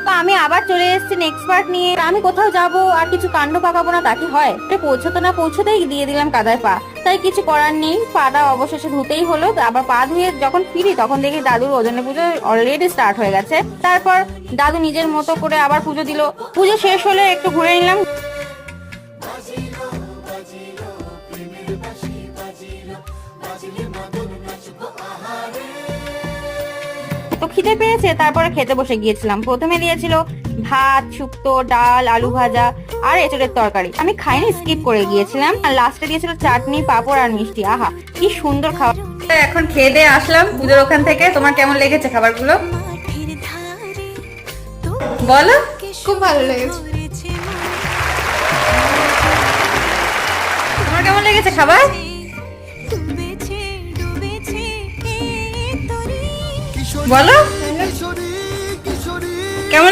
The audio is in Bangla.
তো আমি আবার চলে এসেছি নেক্সট পার্ট নিয়ে। আমি কোথাও যাব আর কিছু কাণ্ড পাকাবো না তা কি হয়? পৌঁছতে না পৌঁছতেই দিয়ে দিলাম কাদায় পা। তাই কিছু করার নেই, পাটা অবশেষে ধুতেই হলো। আবার পা ধুয়ে যখন ফিরি তখন দেখি দাদুর ওজনে পুজো অলরেডি স্টার্ট হয়ে গেছে। তারপর দাদু নিজের মতো করে আবার পুজো দিল। পুজো শেষ হলে একটু ঘুরে নিলাম। তো খিদে পেয়েছে, তারপরে খেতে বসে গিয়েছিলাম। প্রথমে দিয়েছিল ভাত, শুক্তো, ডাল, আলু ভাজা আর এঁচড়ের তরকারি। আমি খাইনি, স্কিপ করে গিয়েছিলাম। আর লাস্টে দিয়েছিল চাটনি, পাঁপড় আর মিষ্টি। আহা, কি সুন্দর খাবার। এখন খেয়ে দিয়ে আসলাম পুজোর ওখান থেকে। তোমার কেমন লেগেছে খাবারগুলো বলো? খুব ভালো লেগেছে। তোমার কেমন লেগেছে খাবার বলো?